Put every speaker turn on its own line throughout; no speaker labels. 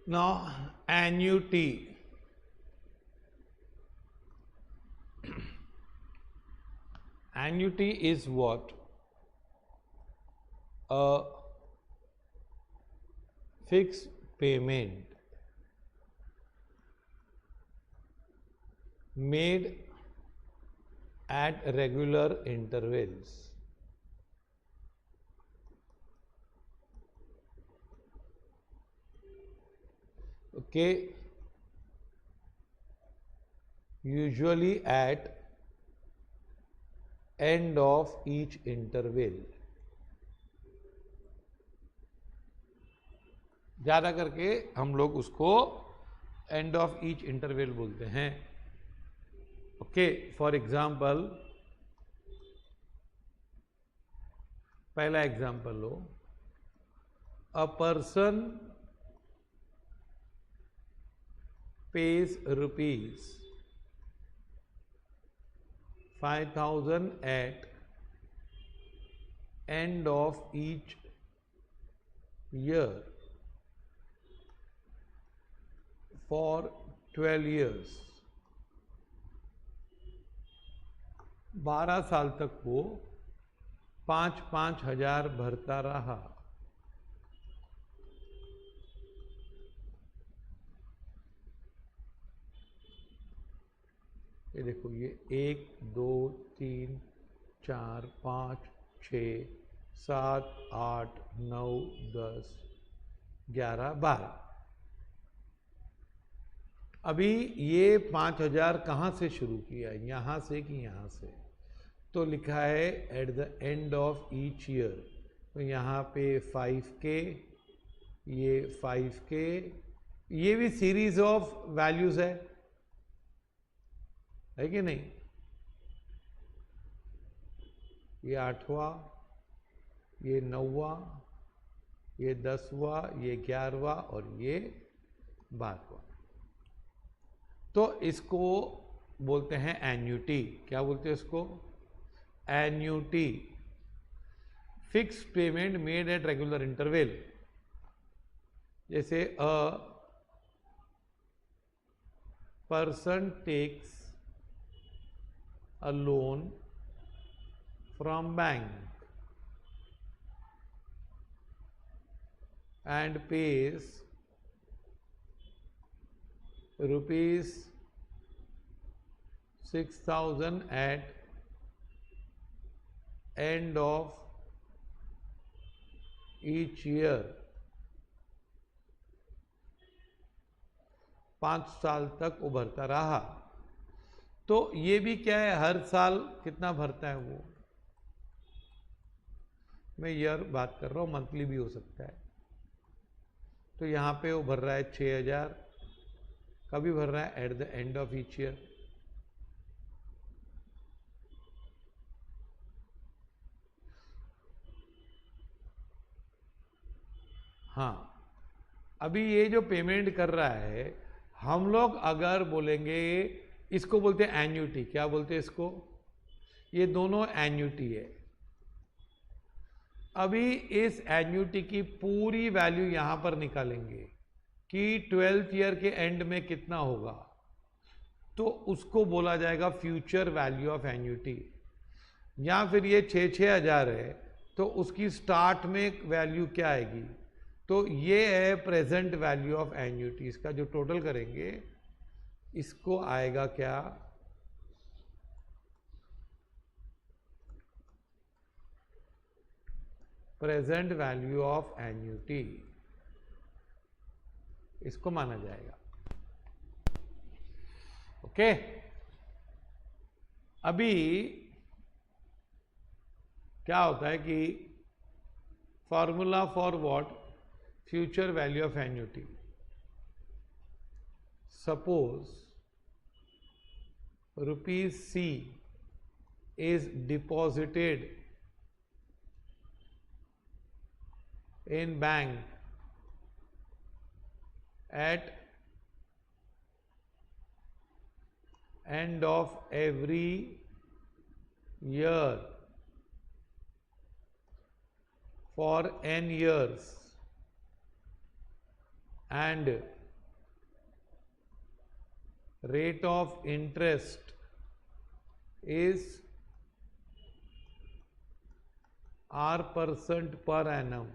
Now, annuity. Annuity is what? A fixed payment made at regular intervals. Okay, usually at end of each interval. ज़्यादा करके हम लोग उसको end of each interval बोलते हैं. Okay, for example, पहला example low. A person pays rupees 5,000 at end of each year for 12 years. 12 साल तक वो 5-5 हजार भरता रहा. ये देखो, ये 1 2 3 4 5 6 7 8 9 10 11 12. अभी ये 5,000 कहाँ से शुरू किया, यहाँ से कि यहाँ से? तो लिखा है at the end of each year. तो यहाँ पे 5K, ये 5K, ये भी सीरीज ऑफ वैल्यूज है कि नहीं? ये 8वां, ये 9वां, ये 10वां, ये 11वां और ये 12वां. तो इसको बोलते हैं एन्यूटी. क्या बोलते हैं इसको? Annuity. Fix payment made at regular interval. जैसे a person takes a loan from bank and pays rupees 6,000 at end of each year. 5 साल तक उभरता रहा. तो ये भी क्या है, हर साल कितना भरता है वो? मैं ईयर बात कर रहा हूँ, मंथली भी हो सकता है. तो यहाँ पे वो भर रहा है 6,000. कभी भर रहा है? At the end of each year. हाँ, अभी ये जो पेमेंट कर रहा है, हम लोग अगर बोलेंगे, इसको बोलते हैं एन्यूटी. क्या बोलते हैं इसको? ये दोनों एन्यूटी है. अभी इस एन्यूटी की पूरी वैल्यू यहां पर निकालेंगे कि 12th ईयर के एंड में कितना होगा. तो उसको बोला जाएगा फ्यूचर वैल्यू ऑफ एन्यूटी. या फिर ये 6,000 है, तो उसकी स्टार्ट में वैल्यू क्या आएगी? तो ये है प्रेजेंट वैल्यू ऑफ एन्यूटी. इसका जो टोटल करेंगे, इसको आएगा क्या? Present value of annuity. इसको माना जाएगा. ओके, अभी क्या होता है कि formula for what? Future value of annuity. Suppose rupees C is deposited in bank at end of every year for n years, and rate of interest is R% per annum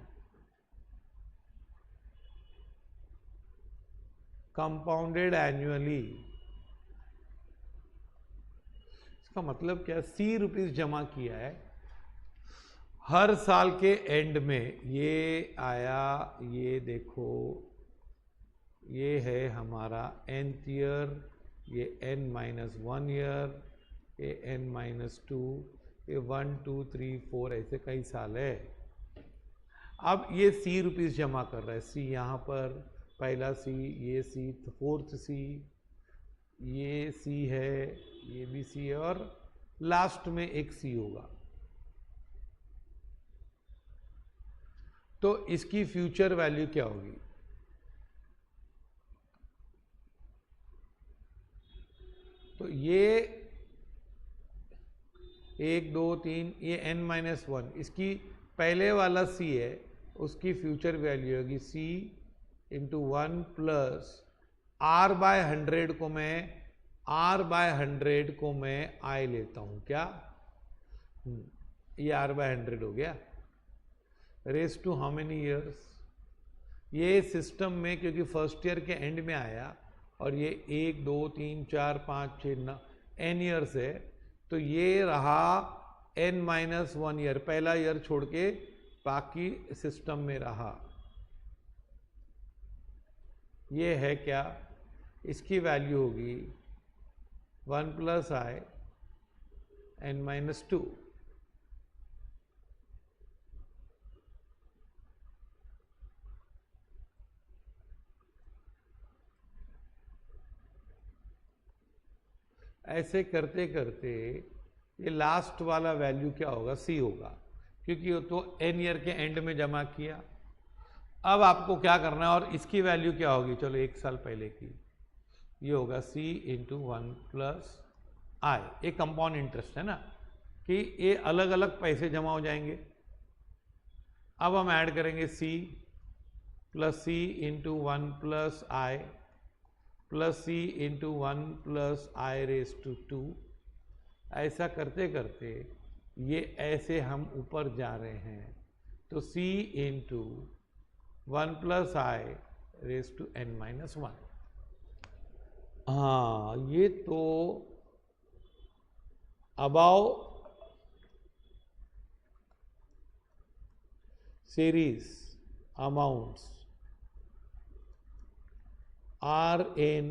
compounded annually। इसका मतलब क्या, ₹C जमा किया है, हर साल के and में ये आया, ये देखो ये है हमारा nth ईयर, ये n-1 ईयर, ये n-2, ये 1 2 3 4 ऐसे कई साल है। अब ये ₹C जमा कर रहा है, C यहाँ पर पहला C, ये C, फोर्थ C, ये C है, ये भी C है, और लास्ट में एक C होगा। तो इसकी फ्यूचर वैल्यू क्या होगी? तो ये 1 2 3, ये n-1, इसकी पहले वाला C है, उसकी फ्यूचर वैल्यू होगी C इंटू 1 प्लस R/100 को मैं R/100 को मैं I लेता हूं क्या, ये R/100 हो गया, raise to how many years. ये सिस्टम में क्योंकि फर्स्ट ईयर के एंड में आया और ये 1 2 3 4 5 6 n ईयर्स है, तो ये रहा n-1 ईयर, पहला ईयर छोड़ के बाकी सिस्टम में रहा। ये है क्या, इसकी वैल्यू होगी 1 प्लस I n-2। ऐसे करते करते ये लास्ट वाला वैल्यू क्या होगा, C होगा, क्योंकि वो तो n ईयर के एंड में जमा किया। अब आपको क्या करना है, और इसकी वैल्यू क्या होगी, चलो 1 साल पहले की, ये होगा C इंटू 1 प्लस I। ये कंपाउंड इंटरेस्ट है ना, कि ये अलग अलग पैसे जमा हो जाएंगे। अब हम ऐड करेंगे C plus C into 1 plus I plus C into 1 plus I raise to 2। ऐसा करते करते ये ऐसे हम ऊपर जा रहे हैं, तो C into 1 plus I raise to n-1। हाँ, ये तो above series amounts are in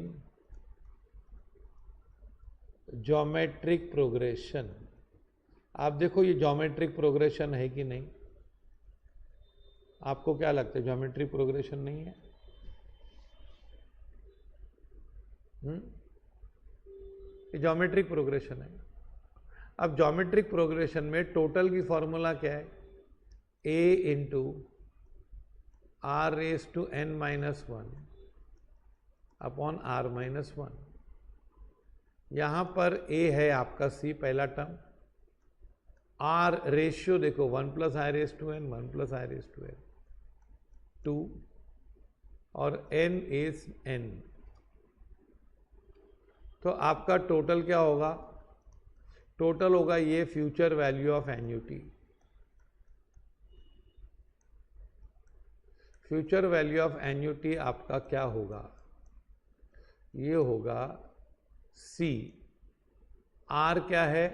geometric progression. आप देखो ये ज्योमेट्रिक प्रोग्रेशन है कि नहीं, आपको क्या लगता है, ज्योमेट्रिक प्रोग्रेशन नहीं है? ये ज्योमेट्रिक प्रोग्रेशन है। अब ज्योमेट्रिक प्रोग्रेशन में टोटल की फॉर्मूला क्या है, a into r raise to n-1 upon r-1। यहां पर a है आपका C पहला टर्म, r रेशियो देखो 1 plus I raise to n, 1 plus I raise to n 2, और n इज n। तो आपका टोटल क्या होगा, टोटल होगा ये future value of annuity. Future value of annuity आपका क्या होगा, ये होगा C, R क्या है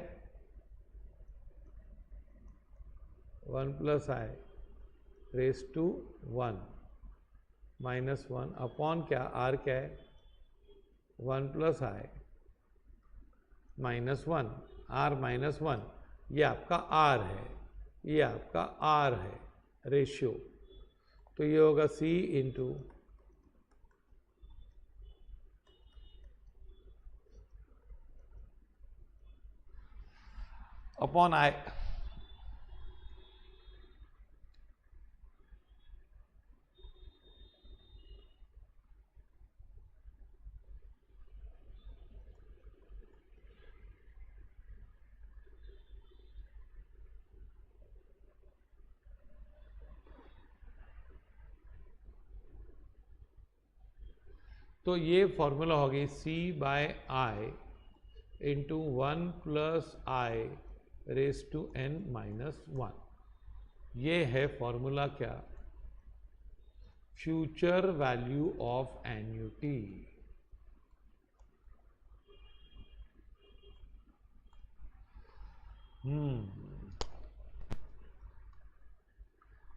1 plus I raise to 1 minus 1 upon क्या, R क्या है 1 प्लस I माइनस 1, R-1, ये आपका R है, ये आपका R है रेशियो। तो ये होगा C इंटू अपॉन I। तो ये फॉर्मूला होगी C by I into 1 plus I raise to n minus 1। ये है फॉर्मूला क्या? Future value of annuity.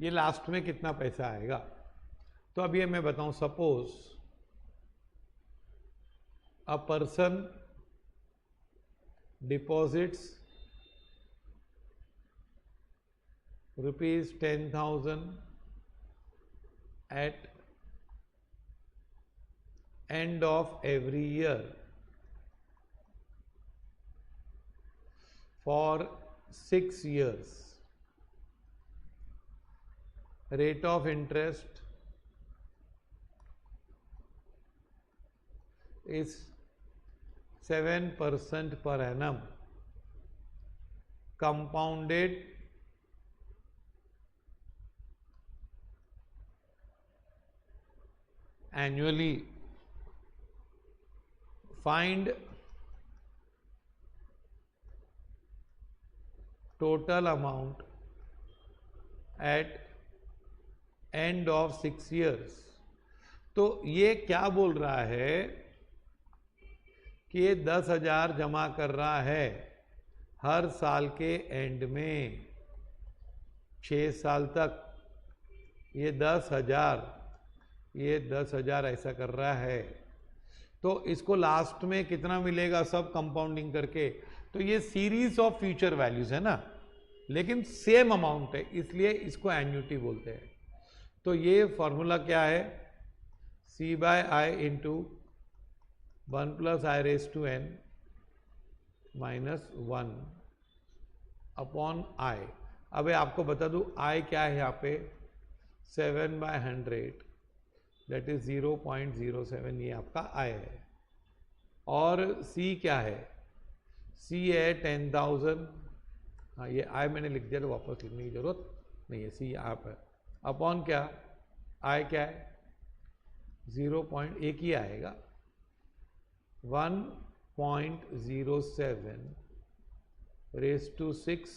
ये लास्ट में कितना पैसा आएगा? तो अब ये मैं बताऊं, suppose a person deposits ₹10,000 at end of every year for 6 years. Rate of interest is 7% per annum, compounded annually. Find total amount at end of 6 years. तो ये क्या बोल रहा है कि ये 10,000 जमा कर रहा है हर साल के एंड में 6 साल तक। ये 10,000 ऐसा कर रहा है। तो इसको लास्ट में कितना मिलेगा सब कंपाउंडिंग करके? तो ये सीरीज ऑफ फ्यूचर वैल्यूज है ना, लेकिन सेम अमाउंट है, इसलिए इसको एन्युटी बोलते हैं। तो ये फॉर्मूला क्या है? C by I into 1 plus I raise to n minus 1 upon I. अब आपको बता दूं आई क्या है यहाँ पे? 7/100 दैट इज 0.07, ये आपका आई है। और C क्या है? C है 10,000। हाँ, ये आई मैंने लिख दिया तो वापस लिखने की जरूरत नहीं है। C आप है अपॉन क्या? आई क्या है? 0.1 ही आएगा, 1.07 रेस टू 6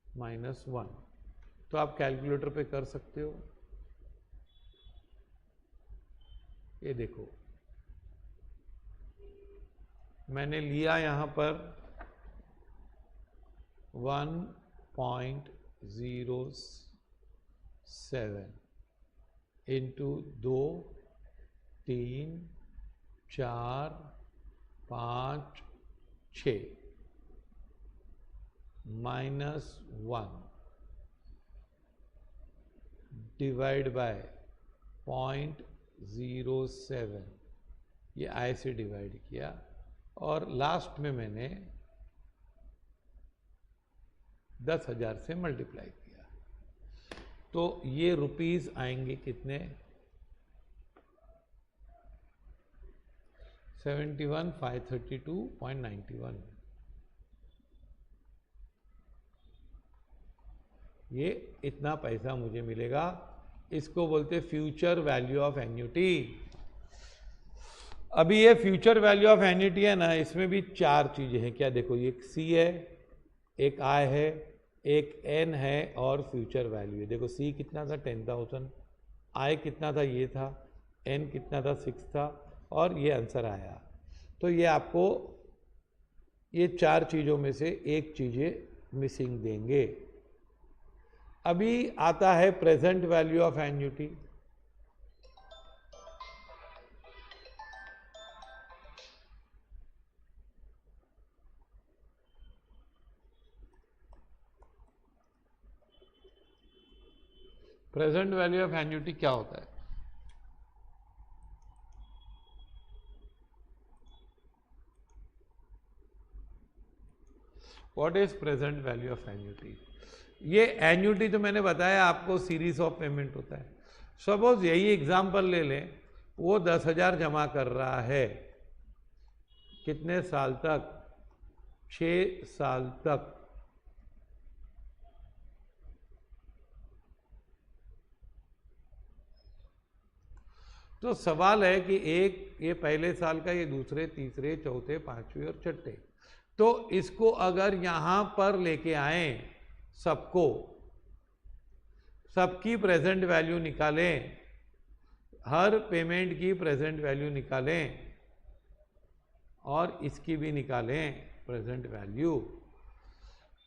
माइनस 1। तो आप कैलकुलेटर पे कर सकते हो। ये देखो मैंने लिया यहां पर 1.07 इंटू 2, 3, 4, 5, 6 माइनस 1 डिवाइड बाय 0.07, ये आई से डिवाइड किया और लास्ट में मैंने 10,000 से मल्टीप्लाई किया। तो ये रुपीस आएंगे कितने? 71,532.91। ये इतना पैसा मुझे मिलेगा। इसको बोलते फ्यूचर वैल्यू ऑफ एन्युटी। अभी ये फ्यूचर वैल्यू ऑफ एन्युटी है ना, इसमें भी 4 चीजें हैं। क्या देखो, ये C है, एक I है, एक N है और फ्यूचर वैल्यू है। देखो C कितना था? 10,000। I कितना था? ये था। N कितना था? 6 था। और ये आंसर आया। तो ये आपको ये 4 चीजों में से एक चीजें मिसिंग देंगे। अभी आता है present value of annuity. Present value of annuity क्या होता है? What is present value of annuity? ये एन्युटी तो मैंने बताया आपको सीरीज ऑफ पेमेंट होता है। सपोज यही एग्जांपल ले लें, वो 10,000 जमा कर रहा है कितने साल तक? 6 साल तक। तो सवाल है कि एक ये पहले साल का, ये दूसरे, तीसरे, चौथे, पांचवें और छठे, तो इसको अगर यहां पर लेके आए सबको, सबकी प्रेजेंट वैल्यू निकालें, हर पेमेंट की प्रेजेंट वैल्यू निकालें और इसकी भी निकालें प्रेजेंट वैल्यू,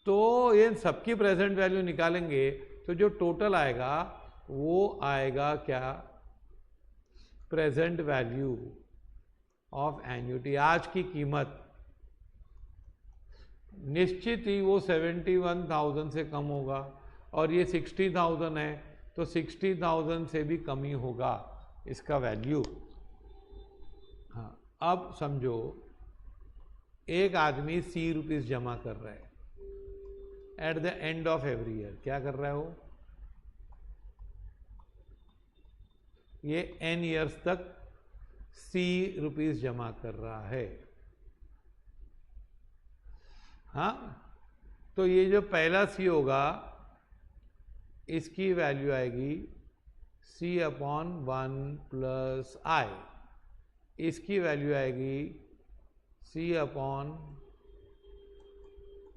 तो ये सबकी प्रेजेंट वैल्यू निकालेंगे तो जो टोटल आएगा वो आएगा क्या, प्रेजेंट वैल्यू ऑफ एन्युटी। आज की कीमत निश्चित ही वो 71,000 से कम होगा, और ये 60,000 है तो 60,000 से भी कम ही होगा इसका वैल्यू। हाँ, अब समझो एक आदमी ₹C जमा कर रहा है at the end of every year. क्या कर रहा है वो, ये n ईयर्स तक ₹C जमा कर रहा है। हाँ, तो ये जो पहला C होगा इसकी वैल्यू आएगी C/1 + I, इसकी वैल्यू आएगी C/1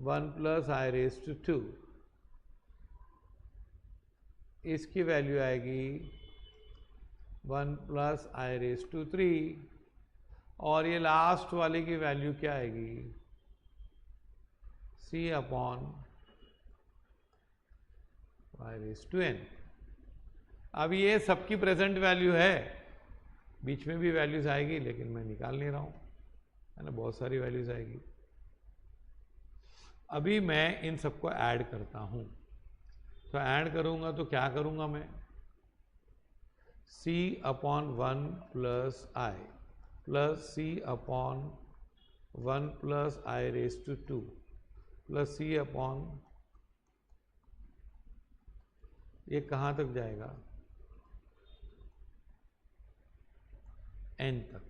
+ I², इसकी वैल्यू आएगी 1 + I3, और ये लास्ट वाले की वैल्यू क्या आएगी, C/Y/n। अब ये सबकी प्रेजेंट वैल्यू है, बीच में भी वैल्यूज आएगी लेकिन मैं निकाल नहीं रहा हूं, है ना, बहुत सारी वैल्यूज आएगी। अभी मैं इन सबको ऐड करता हूं, तो ऐड करूंगा तो क्या करूंगा मैं, C/1 + I + C/1 + I² + C/, ये कहाँ तक जाएगा, n तक।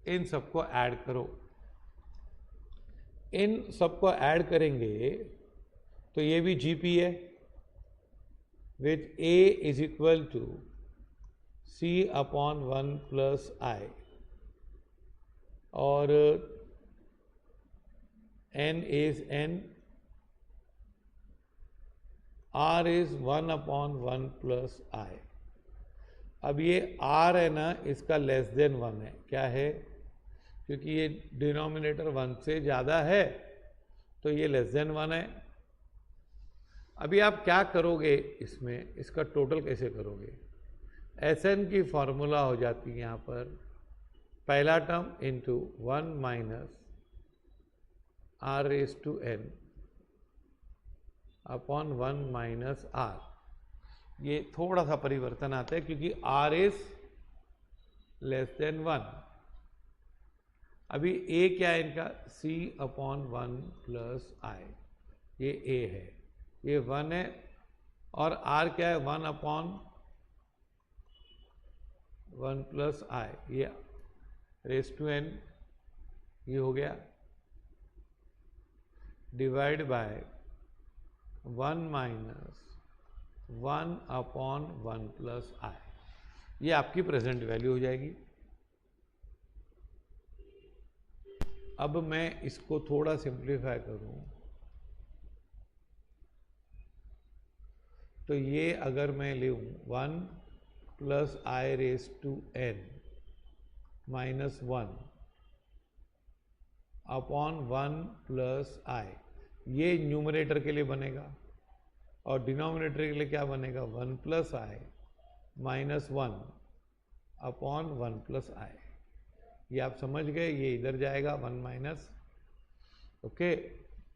इन सबको ऐड करो, इन सबको ऐड करेंगे तो ये भी GP है, विथ A = C/1 + I, और n is n, R is 1/1 + I। अब ये R है ना, इसका <1 है, क्या है, क्योंकि ये डिनोमिनेटर 1 से ज़्यादा है तो ये <1 है। अभी आप क्या करोगे इसमें, इसका टोटल कैसे करोगे, Sn की फॉर्मूला हो जाती है यहाँ पर पहला term into 1 - R⁴n upon 1 - R। ये थोड़ा सा परिवर्तन आता है क्योंकि R is <1। अभी A क्या है इनका, C/1 + I, ये A है, ये 1 है, और R क्या है, 1/1 + I, ये (n), ये हो गया, डिवाइड बाय 1 - 1/1 + I, ये आपकी प्रेजेंट वैल्यू हो जाएगी। अब मैं इसको थोड़ा सिंप्लीफाई करूं तो ये अगर मैं लूँ 1 + I⁴n - 1 अपॉन 1 + I, ये न्यूमरेटर के लिए बनेगा, और डिनोमिनेटर के लिए क्या बनेगा, 1 + I - 1 अपॉन 1 + I। ये आप समझ गए, ये इधर जाएगा 1 माइनस, ओके,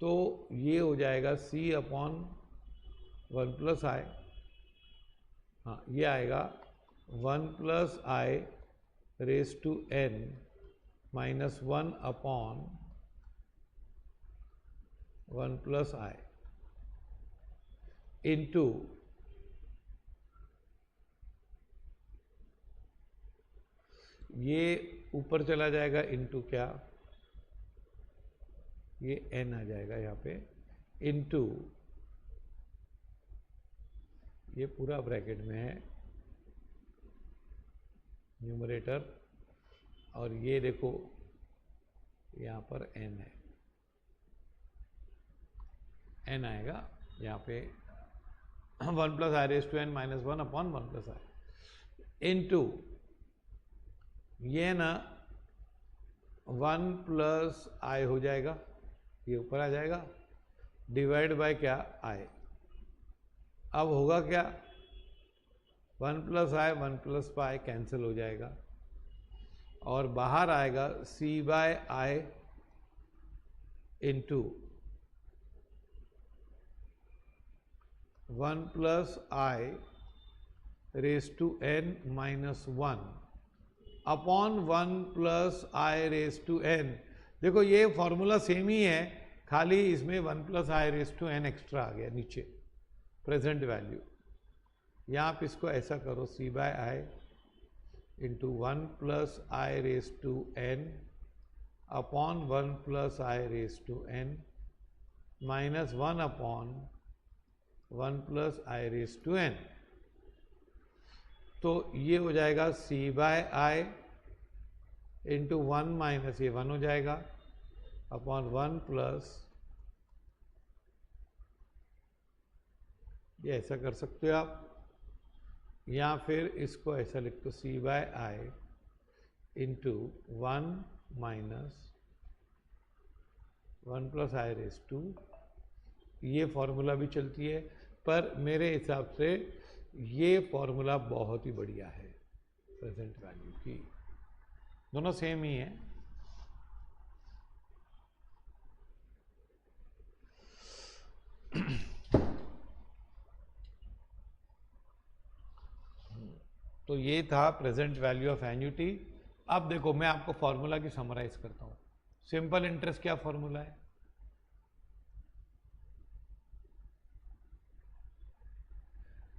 तो ये हो जाएगा C/1 + I, हाँ ये आएगा 1 + I⁴n - 1 अपॉन 1 + I इंटू ये ऊपर चला जाएगा, इंटू क्या, ये n आ जाएगा यहाँ पे, इंटू ये पूरा ब्रैकेट में है न्यूमरेटर, और ये देखो यहाँ पर n है, n आएगा यहाँ पे 1 plus I raise to N minus 1 upon 1 plus I into ये ना 1 प्लस आई हो जाएगा, ये ऊपर आ जाएगा, डिवाइड बाय क्या आई। अब होगा क्या, 1 plus i 1 plus pi cancel हो जाएगा और बाहर आएगा c by I into 1 plus I raise to n minus 1 upon 1 plus I raise to n। देखो ये फॉर्मूला सेम ही है, खाली इसमें 1 plus I raise to n extra आ गया नीचे, प्रेजेंट वैल्यू। यहाँ आप इसको ऐसा करो, c by I into 1 plus I raise to n upon 1 plus I raise to n minus 1 upon 1 plus I raise to n। तो ये हो जाएगा c by I into 1 minus ये 1 हो जाएगा अपॉन 1 प्लस, ये ऐसा कर सकते हो आप, या फिर इसको ऐसा लिख दो c by I into 1 minus 1 plus I raise to, ये फॉर्मूला भी चलती है, पर मेरे हिसाब से ये फॉर्मूला बहुत ही बढ़िया है प्रेजेंट वैल्यू की, दोनों सेम ही है। तो ये था प्रेजेंट वैल्यू ऑफ एन्युटी। अब देखो मैं आपको फॉर्मूला की समराइज करता हूं। सिंपल इंटरेस्ट क्या फॉर्मूला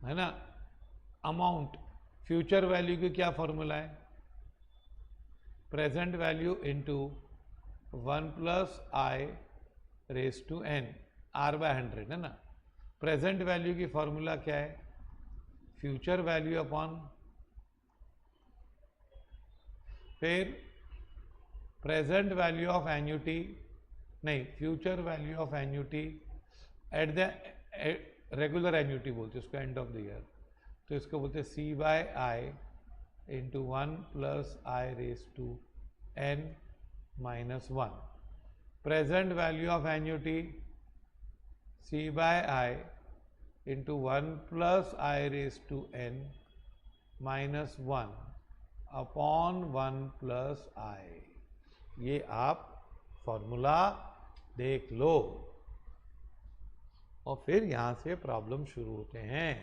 है ना। अमाउंट फ्यूचर वैल्यू की क्या फॉर्मूला है, present value into 1 plus I raise to n, r by 100 है ना। प्रेजेंट वैल्यू की फॉर्मूला क्या है, फ्यूचर वैल्यू अपॉन, फिर प्रेजेंट वैल्यू ऑफ एन्युटी, नहीं future value of annuity at the regular annuity बोलते हैं उसको, एंड ऑफ द ईयर, तो इसको बोलते हैं c by I into 1 plus I raise to n minus 1। Present value of annuity c by I into 1 plus I raise to n minus 1 upon 1 plus i. ये आप formula देख लो और फिर यहां से प्रॉब्लम शुरू होते हैं।